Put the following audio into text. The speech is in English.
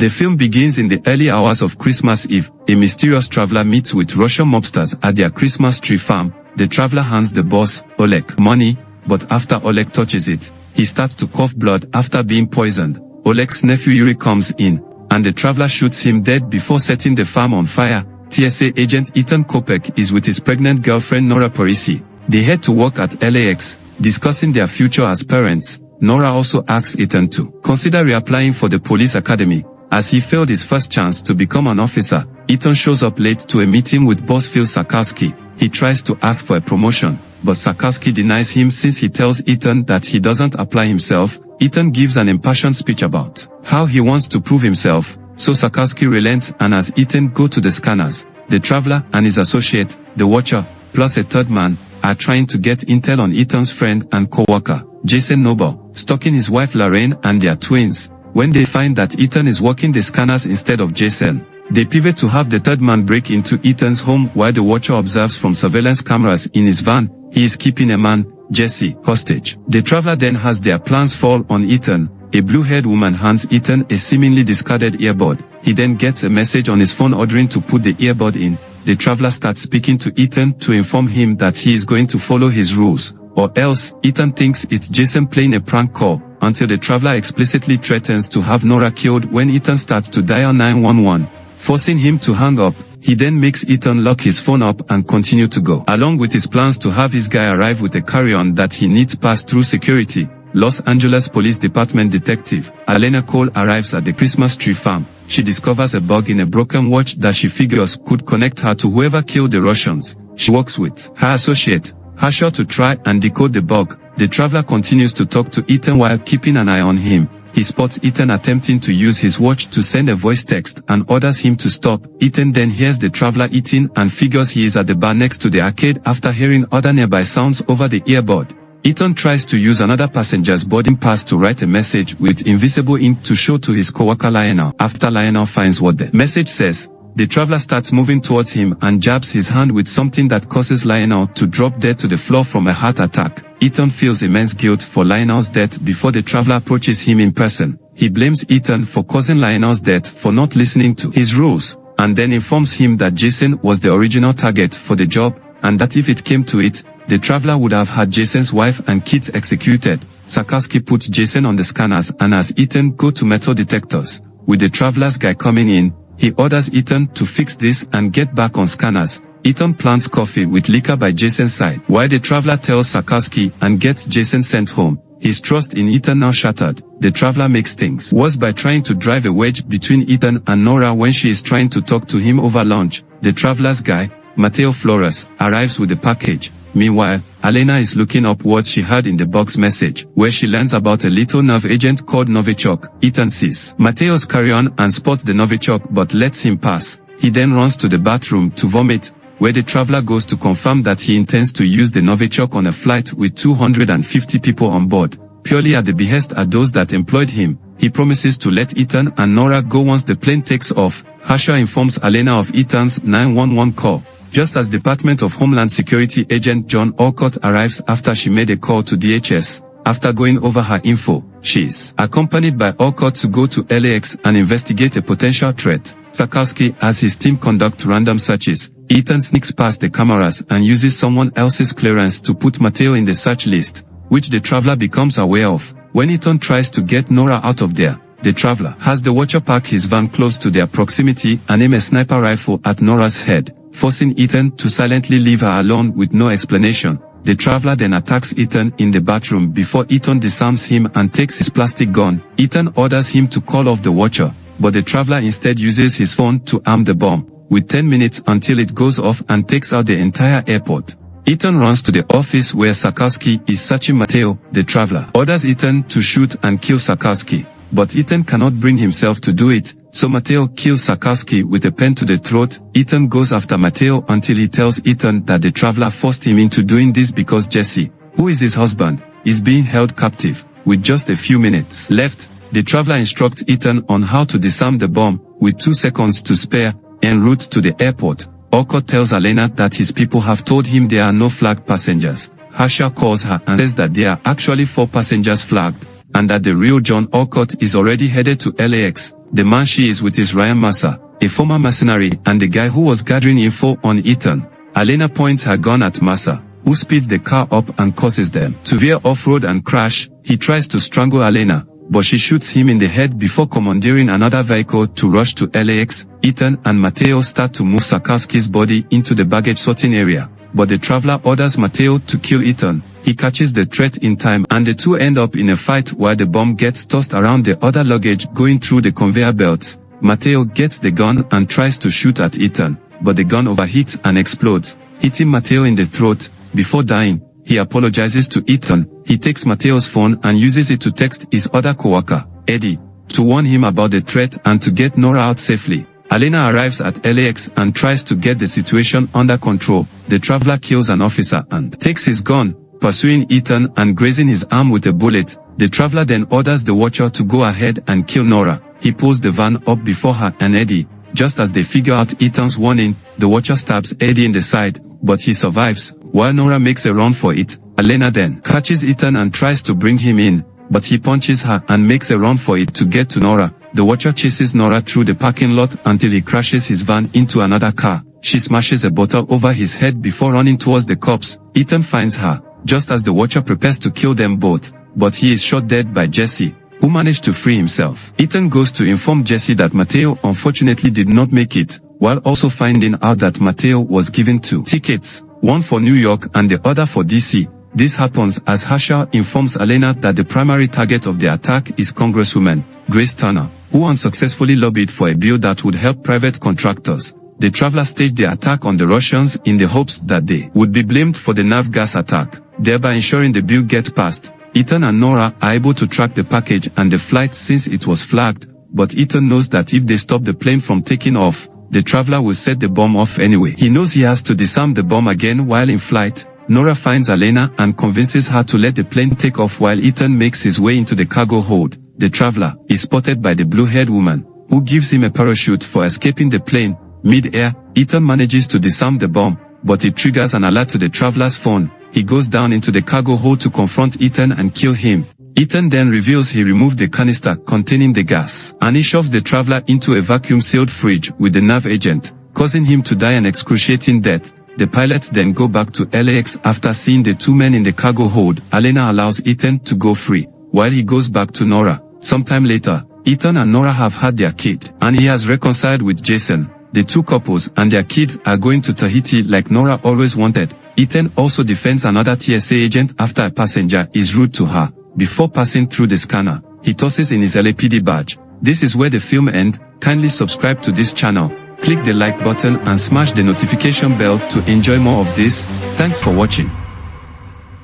The film begins in the early hours of Christmas Eve. A mysterious traveler meets with Russian mobsters at their Christmas tree farm. The traveler hands the boss, Oleg, money, but after Oleg touches it, he starts to cough blood after being poisoned. Oleg's nephew Yuri comes in, and the traveler shoots him dead before setting the farm on fire. TSA agent Ethan Kopek is with his pregnant girlfriend Nora Parisi. They head to work at LAX, discussing their future as parents. Nora also asks Ethan to consider reapplying for the police academy, as he failed his first chance to become an officer. Ethan shows up late to a meeting with boss Phil Sakarski. He tries to ask for a promotion, but Sakarski denies him since he tells Ethan that he doesn't apply himself. Ethan gives an impassioned speech about how he wants to prove himself, so Sakarski relents, and as Ethan go to the scanners, the traveler and his associate, the Watcher, plus a third man, are trying to get intel on Ethan's friend and co-worker, Jason Noble, stalking his wife Lorraine and their twins. When they find that Ethan is working the scanners instead of Jason, they pivot to have the third man break into Ethan's home while the Watcher observes from surveillance cameras in his van. He is keeping a man, Jesse, hostage. The traveler then has their plans fall on Ethan. A blue-haired woman hands Ethan a seemingly discarded earbud. He then gets a message on his phone ordering to put the earbud in. The traveler starts speaking to Ethan to inform him that he is going to follow his rules, or else. Ethan thinks it's Jason playing a prank call, until the traveler explicitly threatens to have Nora killed when Ethan starts to dial 911, forcing him to hang up. He then makes Ethan lock his phone up and continue to go. Along with his plans to have his guy arrive with a carry-on that he needs pass through security, Los Angeles Police Department detective Elena Cole arrives at the Christmas tree farm. She discovers a bug in a broken watch that she figures could connect her to whoever killed the Russians. She works with her associate, Harshaw, to try and decode the bug. The traveler continues to talk to Ethan while keeping an eye on him. He spots Ethan attempting to use his watch to send a voice text and orders him to stop. Ethan then hears the traveler eating and figures he is at the bar next to the arcade after hearing other nearby sounds over the earbud. Ethan tries to use another passenger's boarding pass to write a message with invisible ink to show to his coworker Lionel. After Lionel finds what the message says, the traveler starts moving towards him and jabs his hand with something that causes Lionel to drop dead to the floor from a heart attack. Ethan feels immense guilt for Lionel's death before the traveler approaches him in person. He blames Ethan for causing Lionel's death for not listening to his rules, and then informs him that Jason was the original target for the job, and that if it came to it, the traveler would have had Jason's wife and kids executed. Sakarski puts Jason on the scanners, and as Ethan go to metal detectors, with the traveler's guy coming in, he orders Ethan to fix this and get back on scanners. Ethan plants coffee with liquor by Jason's side, while the traveler tells Sakarski and gets Jason sent home. His trust in Ethan now shattered. The traveler makes things worse by trying to drive a wedge between Ethan and Nora when she is trying to talk to him over lunch. The traveler's guy, Mateo Flores, arrives with the package. Meanwhile, Elena is looking up what she heard in the box message, where she learns about a little nerve agent called Novichok. Ethan sees Mateo's carry-on and spots the Novichok but lets him pass. He then runs to the bathroom to vomit, where the traveler goes to confirm that he intends to use the Novichok on a flight with 250 people on board, purely at the behest of those that employed him. He promises to let Ethan and Nora go once the plane takes off. Harshaw informs Elena of Ethan's 911 call, just as Department of Homeland Security agent John Alcott arrives after she made a call to DHS. After going over her info, she is accompanied by Alcott to go to LAX and investigate a potential threat. Sakarski has his team conduct random searches. Ethan sneaks past the cameras and uses someone else's clearance to put Mateo in the search list, which the traveler becomes aware of. When Ethan tries to get Nora out of there, the traveler has the Watcher park his van close to their proximity and aim a sniper rifle at Nora's head, forcing Ethan to silently leave her alone with no explanation. The traveler then attacks Ethan in the bathroom before Ethan disarms him and takes his plastic gun. Ethan orders him to call off the Watcher, but the traveler instead uses his phone to arm the bomb, with 10 minutes until it goes off and takes out the entire airport. Ethan runs to the office where Sakarski is searching Mateo. The traveler orders Ethan to shoot and kill Sakarski, but Ethan cannot bring himself to do it, so Mateo kills Sakarski with a pen to the throat. Ethan goes after Mateo until he tells Ethan that the traveler forced him into doing this because Jesse, who is his husband, is being held captive. With just a few minutes left, the traveler instructs Ethan on how to disarm the bomb, with 2 seconds to spare, en route to the airport. Alcott tells Elena that his people have told him there are no flagged passengers. Harshaw calls her and says that there are actually 4 passengers flagged, and that the real John Alcott is already headed to LAX. the man she is with is Ryan Massa, a former mercenary and the guy who was gathering info on Ethan. Elena points her gun at Massa, who speeds the car up and causes them to veer off-road and crash. He tries to strangle Elena, but she shoots him in the head before commandeering another vehicle to rush to LAX. Ethan and Mateo start to move Sakarski's body into the baggage sorting area, but the traveler orders Mateo to kill Ethan. He catches the threat in time and the two end up in a fight while the bomb gets tossed around the other luggage going through the conveyor belts. Mateo gets the gun and tries to shoot at Ethan, but the gun overheats and explodes, hitting Mateo in the throat. Before dying, he apologizes to Ethan. He takes Mateo's phone and uses it to text his other coworker, Eddie, to warn him about the threat and to get Nora out safely. Elena arrives at LAX and tries to get the situation under control. The traveler kills an officer and takes his gun, pursuing Ethan and grazing his arm with a bullet. The traveler then orders the watcher to go ahead and kill Nora. He pulls the van up before her and Eddie. Just as they figure out Ethan's warning, the watcher stabs Eddie in the side, but he survives. While Nora makes a run for it, Elena then catches Ethan and tries to bring him in, but he punches her and makes a run for it to get to Nora. The watcher chases Nora through the parking lot until he crashes his van into another car. She smashes a bottle over his head before running towards the cops. Ethan finds her, just as the watcher prepares to kill them both, but he is shot dead by Jesse, who managed to free himself. Ethan goes to inform Jesse that Mateo unfortunately did not make it, while also finding out that Mateo was given 2 tickets, one for New York and the other for DC. This happens as Herschel informs Elena that the primary target of the attack is Congresswoman Grace Turner, who unsuccessfully lobbied for a bill that would help private contractors. The traveler staged the attack on the Russians in the hopes that they would be blamed for the nerve gas attack, thereby ensuring the bill gets passed. Ethan and Nora are able to track the package and the flight since it was flagged, but Ethan knows that if they stop the plane from taking off, the traveler will set the bomb off anyway. He knows he has to disarm the bomb again while in flight. Nora finds Elena and convinces her to let the plane take off while Ethan makes his way into the cargo hold. The traveler is spotted by the blue-haired woman, who gives him a parachute for escaping the plane. Mid-air, Ethan manages to disarm the bomb, but it triggers an alert to the traveler's phone. He goes down into the cargo hold to confront Ethan and kill him. Ethan then reveals he removed the canister containing the gas, and he shoves the traveler into a vacuum-sealed fridge with the nerve agent, causing him to die an excruciating death. The pilots then go back to LAX after seeing the 2 men in the cargo hold. Elena allows Ethan to go free, while he goes back to Nora. Sometime later, Ethan and Nora have had their kid, and he has reconciled with Jason. The 2 couples and their kids are going to Tahiti like Nora always wanted. Ethan also defends another TSA agent after a passenger is rude to her. Before passing through the scanner, he tosses in his LAPD badge. This is where the film ends. Kindly subscribe to this channel, click the like button and smash the notification bell to enjoy more of this. Thanks for watching.